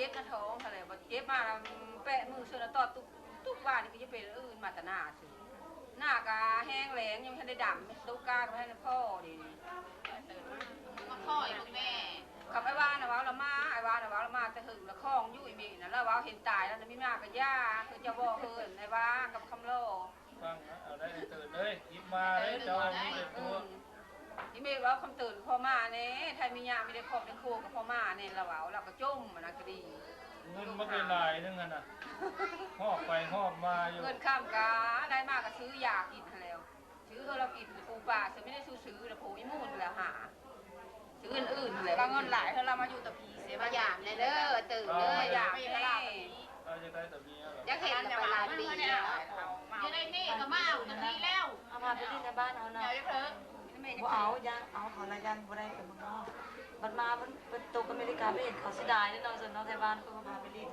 จ็บกระท้องอะไรบ่เจ็บมาแปะมือเสือต่อทุกบ้านนี่ก็จะเป็นอื่นมาแต่หน้าสิหน้ากาแห้งแหลงยังไม่ทันได้ดำไม่ตู้กาก็ให้พ่อดิมาพ่ออีกแม่คำไอ้ว่านะว่าละมาไอ้ว่านะว่าละมาจะหึงละคล้องยุ่ยบีนะแล้วว่าเห็นตายแล้วไม่มากกับย่าคือจะบอกเฮินไอ้ว่ากับคำโลฟังเอาได้ตื่นเลยยิบมาเลยเจ้ามีแต่ตัวที่ไม่ว่าคำตื่นพ่อมาเนี่ยไทยมีญาไม่ได้ครอบได้ครัวกับพ่อมาเนี่ยเราว่าเราก็จุ่มมันก็ดีเงินมันเป็นลายนึงน่ะหอบไปหอบมาอยู่เงินข้ามกาได้มากก็ซื้อยากินแล้วซื้อเรากินปูปลาซื้อไม่ได้ซื้อแต่ปูอิมูนแล้วหาซื้ออื่นๆเลยบางเงินหลายเธอเรามาอยู่ตะพีเสียมาหยามเลยเด้อตื่นเลยหยามแน่เราจะได้แต่เมียจะเห็นแต่เวลาปีแล้วจะได้นี่ก็มาเอาตะพีแล้วเอาพาไปที่ในบ้านเอาหน่อยบ่เอายังเอาเขาละยันบ่ได้กับมึงเนาะมันมามันตกอเมริกาไปเห็นเขาเสียดายแน่นอนส่วนน้องไทยบ้านก็พาไปรีด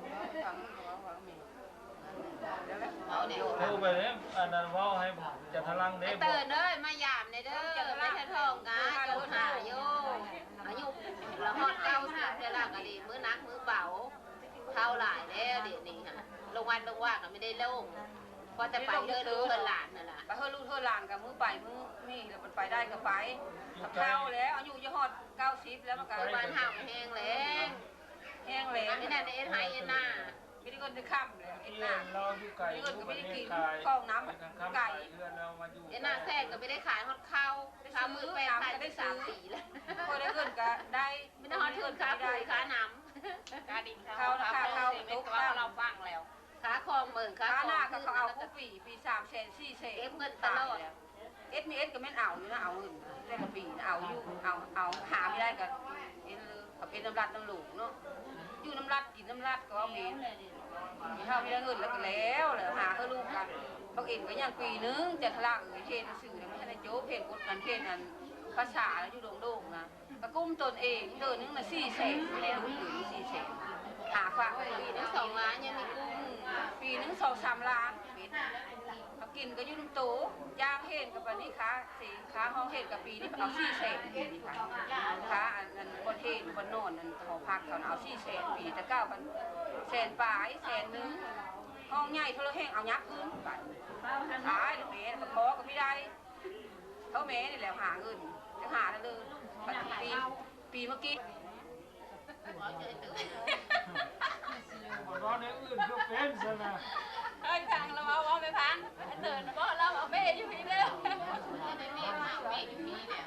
เอาเนี่ยเอาไปเลยอันนั้นว่าให้จะทะลังเด้เตือนเลยมาหยามเลยเด้อไม่ใช่ทองกาเราหาโยอายุเราฮอดเก้าสิบเท่าไรกันดีมือนักมือเบาเท่าหลายแล้วเดี๋ยวนี้ค่ะลงวันลงว่าก็ไม่ได้ลงพอจะไปเดินลูกเดินหลานนั่นแหละไปเฮลูกเฮหลานกับมือไปมือนี่แล้วมันไปได้ก็ไปกับเท่าแล้วอายุจะฮอด90แล้วมันก็บ้านห่างแห้งแล้งแห้งแล้งนี่นั่นเอ็นไฮเอ็นหน้าไม่ได้เงินจะค่ำเลยเอ็นหน้าเราอยู่ไก่ไม่ได้เงินก็ไม่ได้กินกองน้ำไก่เอ็นหน้าแทรกก็ไม่ได้ขายฮอดข้าวข้าวมือแปลงขายได้3 ปีแล้วพอได้เงินก็ได้ไม่ได้ฮอดทุนค้าปุ๋ยค้าน้ำค้าดินข้าวตุ๊กเราฟังแล้วค้าคลองเมืองค้าหน้าก็เขาเอาคู่ปี3 แสน4 แสนเอฟเงินตลอดเอสมีเอสก็ไม่เอาอยู่นะเอาเงินแต่ละปีเอาอยู่เอาหาไม่ได้ก็เอ็นเลยกับเป็นน้ำรัดน้ำหลงเนาะอยู่น้ำรัดกินน้ำรัดก็เอาเมนถ้าไม่ได้เงินแล้วก็แล้วหาเพื่อลูกกันบางเอ็นก็ยังปีนึงจะทะลักเพนสื่อไม่ใช่ในโจ๊กเพนกดกันเพนนั้นภาษาแล้วอยู่โด่งๆนะกระกุ้มตนเองเดินนึงน่ะ4 แสนแล้วอยู่4 แสนหาฝากปีนึง2 ล้านยังมีกุ้งปีนึง2-3 ล้านเขากินก็ยุ่งโตย่างเห็นกับวันนี้ค้าสิค้าห้องเห็นกับปีนี้เอา4 แสนปีนี้ค่ะค้าอันบนเห็นบนโน่นนั่นขอพักเขาเอา4 แสนปีแต่9,000 แสนปลายแสนนึงห้องใหญ่เท่าไรแห้งเอายักษ์ขึ้นไปขายเมย์ก็พอก็ไม่ได้เท่าเมย์นี่แหละหาเงินจะหาได้เลยปีเมื่อกี้ร้อนในอื่นก็เป็นซะนะเฮ้ยพังเราเอาไม่พังเตือนเพราะเราเอาแม่อยู่พี่เด้อแม่อยู่พี่เนี่ย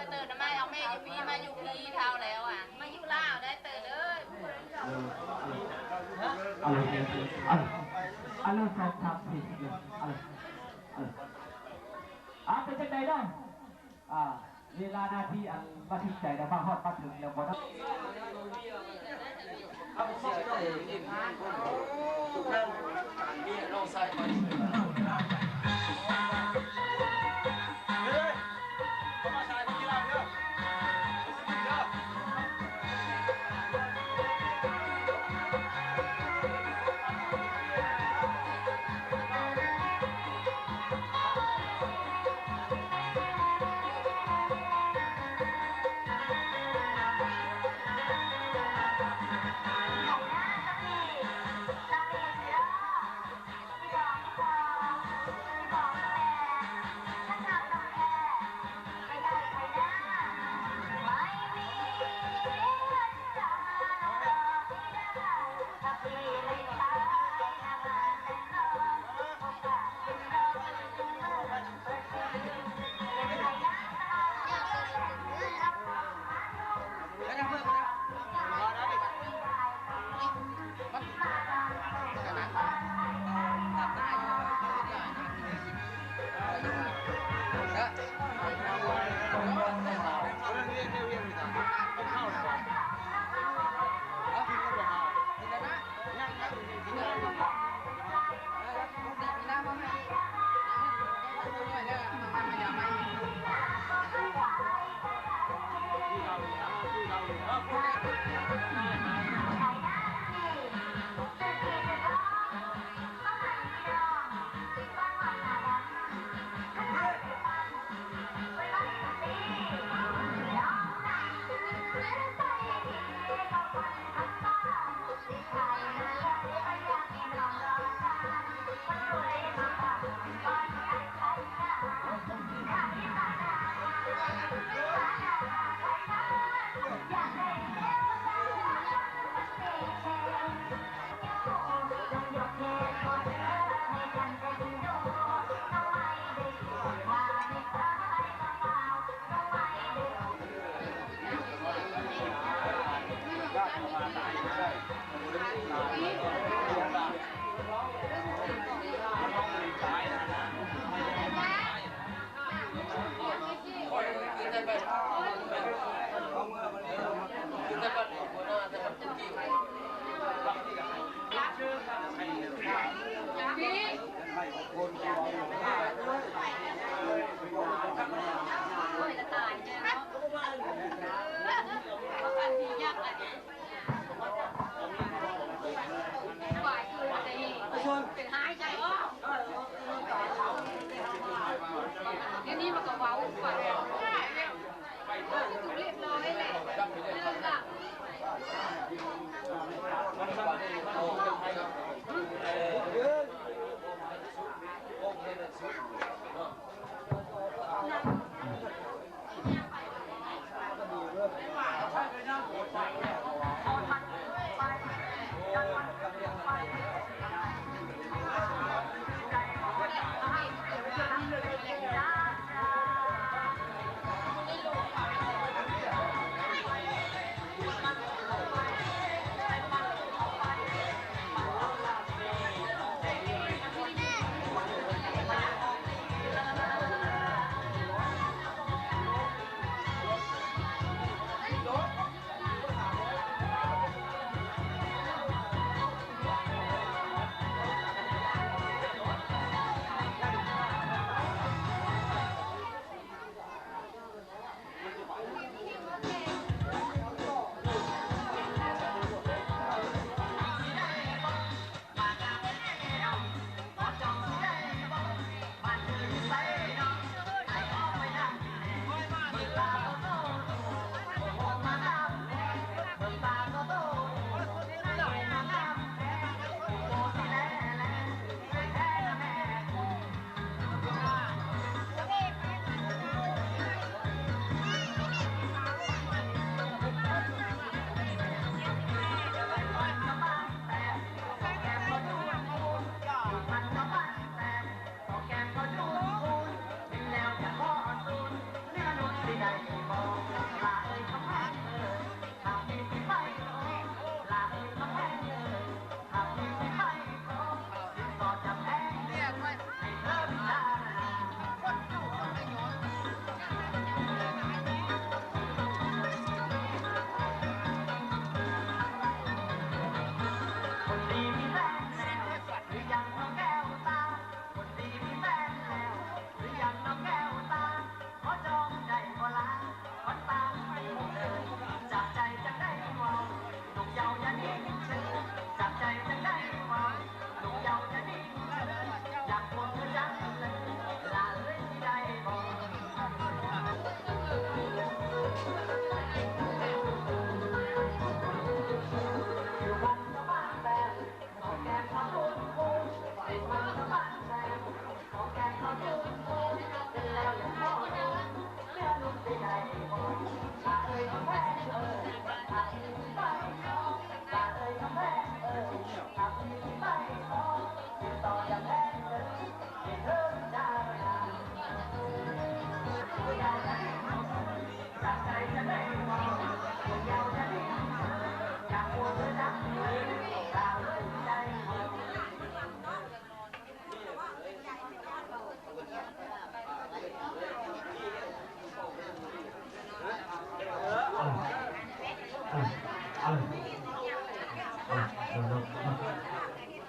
เตือนทำไมเอาแม่อยู่พี่มาอยู่พี่เท่าแล้วอ่ะมาอยู่ล่าได้เตือนเลยอะไรสองสามสี่อะไรเป็นจังใดได้เวลาหน้าที่อันบันทึกใจนะมาฮอดมาถึงแล้วบ่ต้องเอาเสียใจนี่ทุกท่านมีน้องใส่ไปเลยมาใส่ที่เราเด้อHãy subscribe cho kênh Ghiền Mì Gõ để không bỏ lỡ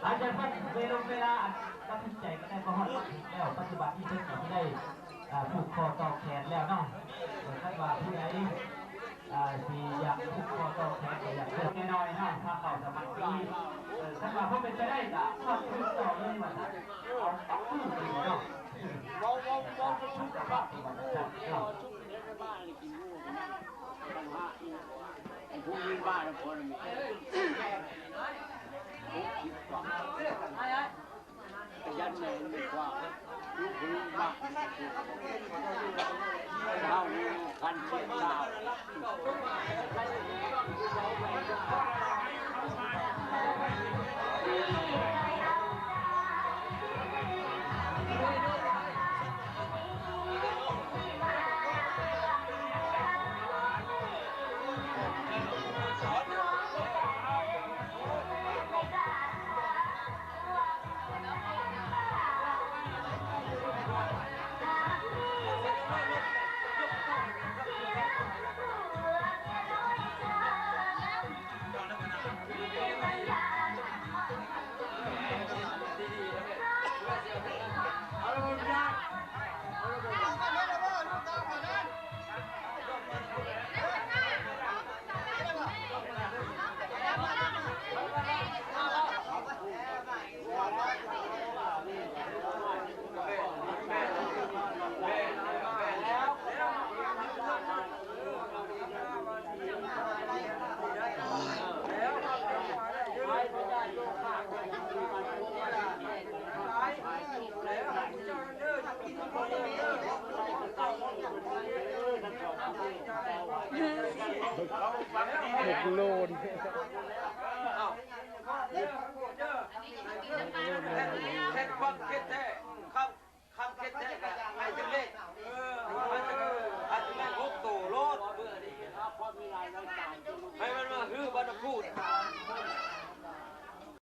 หลังจากนั้นเวลาตัดสินใจก็ได้ก็ฮอดมาถึงแล้วปัจจุบันที่เพิ่นก็ได้ผูกคอต่อแขนแล้วเนาะถ้าว่าผู้ใดที่อยากผูกคอต่อแขนก็อยากเพิ่มน้อยๆเนาะถ้าเข้าสมัครที่ถ้าว่าเขาเป็นไปได้ก็ทอดขึ้นต่อเลยว่าเอาปักตู้ดีเนาะชุดปักที่ว่าจะเนาะ ผู้ยืนบ้านคนมียันเลยดีกว่าลูกพื้นบ้านเท่านี้กันเชียงดาว 6 โลน